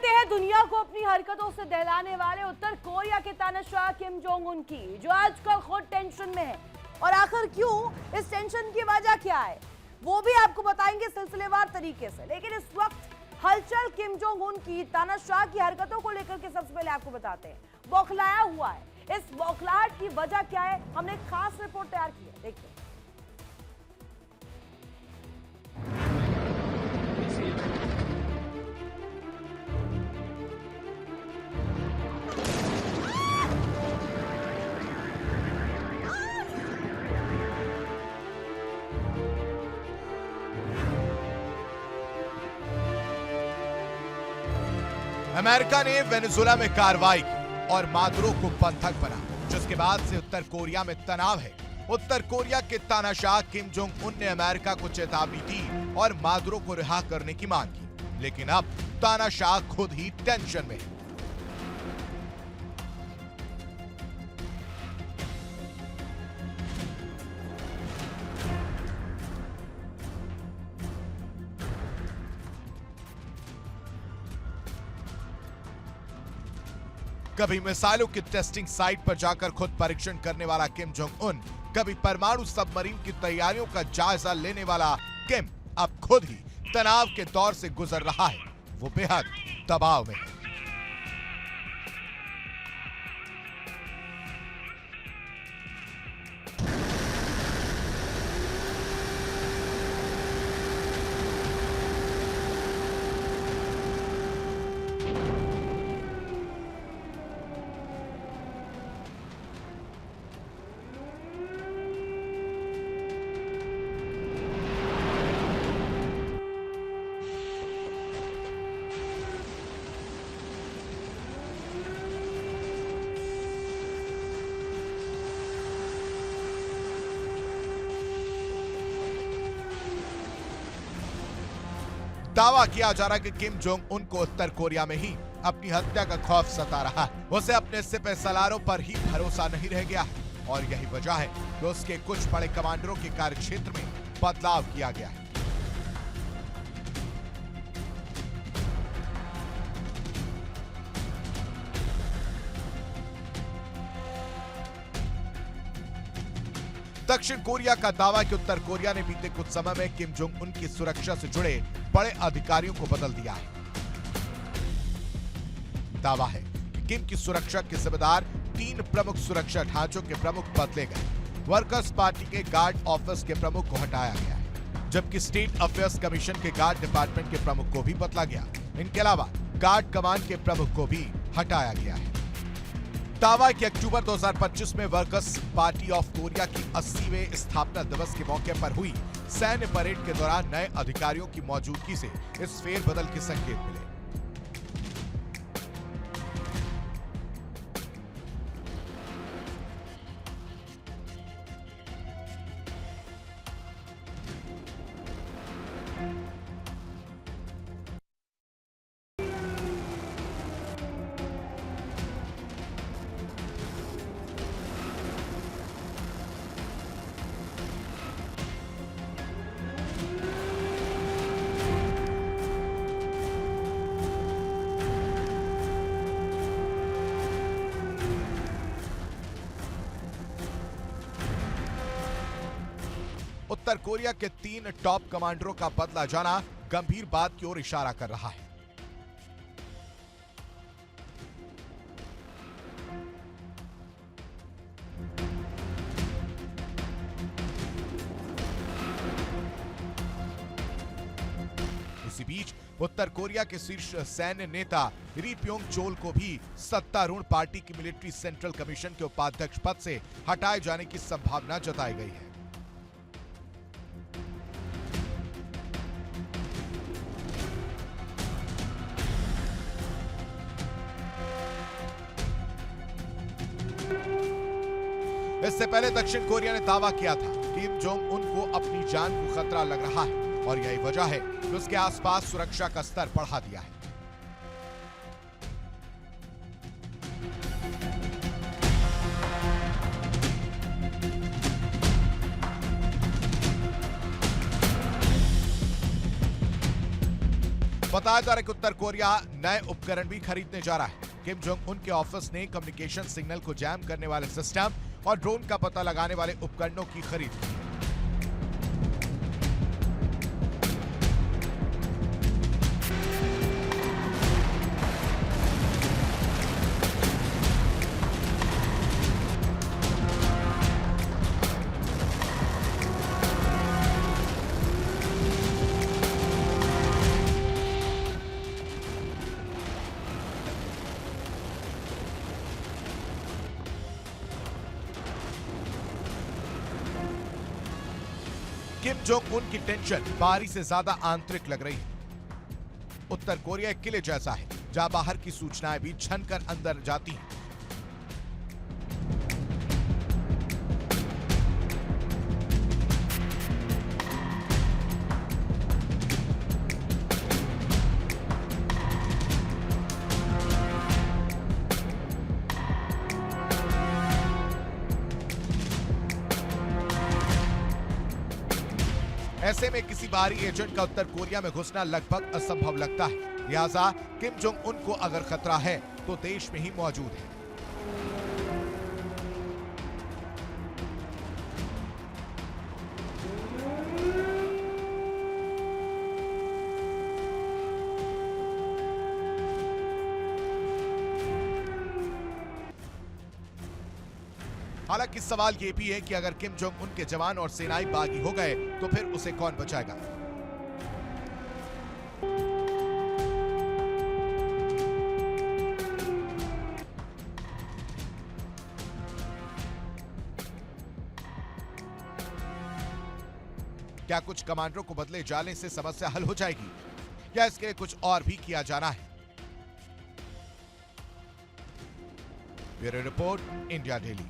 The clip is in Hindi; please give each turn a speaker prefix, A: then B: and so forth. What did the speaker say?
A: करते हैं दुनिया को अपनी हरकतों से दहलाने वाले उत्तर कोरिया के तानाशाह किम जोंग उन की, जो आजकल खुद टेंशन में है। और आखिर क्यों, इस टेंशन की वजह क्या है, वो भी आपको बताएंगे सिलसिलेवार तरीके से। लेकिन इस वक्त हलचल किम जोंग उन की तानाशाह की हरकतों को लेकर के सबसे पहले आपको बताते हैं। बौखलाया हुआ है, इस बौखलाहट की वजह क्या है, हमने एक खास रिपोर्ट तैयार की है, देखिए।
B: अमेरिका ने वेनेजुएला में कार्रवाई की और मादुरो को बंधक बना, जिसके बाद से उत्तर कोरिया में तनाव है। उत्तर कोरिया के तानाशाह किम जोंग उन ने अमेरिका को चेतावनी दी और मादुरो को रिहा करने की मांग की, लेकिन अब तानाशाह खुद ही टेंशन में है। कभी मिसाइलों की टेस्टिंग साइट पर जाकर खुद परीक्षण करने वाला किम जोंग उन, कभी परमाणु सबमरीन की तैयारियों का जायजा लेने वाला किम अब खुद ही तनाव के दौर से गुजर रहा है। वो बेहद दबाव में है। दावा किया जा रहा है कि किम जोंग उन को उत्तर कोरिया में ही अपनी हत्या का खौफ सता रहा है। उसे अपने सिपह सलारों पर ही भरोसा नहीं रह गया है और यही वजह है कि उसके कुछ बड़े कमांडरों के कार्यक्षेत्र में बदलाव किया गया है। दक्षिण कोरिया का दावा कि उत्तर कोरिया ने बीते कुछ समय में किम जोंग उन की सुरक्षा से जुड़े बड़े अधिकारियों को बदल दिया है। दावा है कि किम की सुरक्षा के जिम्मेदार 3 प्रमुख सुरक्षा ढांचों के प्रमुख बदले गए। वर्कर्स पार्टी के गार्ड ऑफिस के प्रमुख को हटाया गया है, जबकि स्टेट अफेयर्स कमीशन के गार्ड डिपार्टमेंट के प्रमुख को भी बदला गया। इनके अलावा गार्ड कमांड के प्रमुख को भी हटाया गया है। दावा कि अक्टूबर 2025 में वर्कर्स पार्टी ऑफ कोरिया की 80वें स्थापना दिवस के मौके पर हुई सैन्य परेड के दौरान नए अधिकारियों की मौजूदगी से इस फेरबदल के संकेत मिले। उत्तर कोरिया के 3 टॉप कमांडरों का बदला जाना गंभीर बात की ओर इशारा कर रहा है। इसी बीच उत्तर कोरिया के शीर्ष सैन्य नेता री प्योंग चोल को भी सत्तारूढ़ पार्टी की मिलिट्री सेंट्रल कमीशन के उपाध्यक्ष पद से हटाए जाने की संभावना जताई गई है। इससे पहले दक्षिण कोरिया ने दावा किया था कि किम जोंग उन को अपनी जान को खतरा लग रहा है और यही वजह है कि उसके आसपास सुरक्षा का स्तर बढ़ा दिया है। बताया जा रहा है कि उत्तर कोरिया नए उपकरण भी खरीदने जा रहा है। किम जोंग उन के ऑफिस ने कम्युनिकेशन सिग्नल को जैम करने वाले सिस्टम और ड्रोन का पता लगाने वाले उपकरणों की खरीद की। किम जोंग उन की टेंशन बाहरी से ज्यादा आंतरिक लग रही है। उत्तर कोरिया एक किले जैसा है जहां बाहर की सूचनाएं भी छनकर अंदर जाती हैं। ऐसे में किसी बाहरी एजेंट का उत्तर कोरिया में घुसना लगभग असंभव लगता है। लिहाजा किम जोंग उन को अगर खतरा है तो देश में ही मौजूद है। हालांकि सवाल यह भी है कि अगर किम जोंग उन के जवान और सेनाई बागी हो गए तो फिर उसे कौन बचाएगा। क्या कुछ कमांडरों को बदले जाने से समस्या हल हो जाएगी या इसके लिए कुछ और भी किया जाना है? Bureau report, India daily.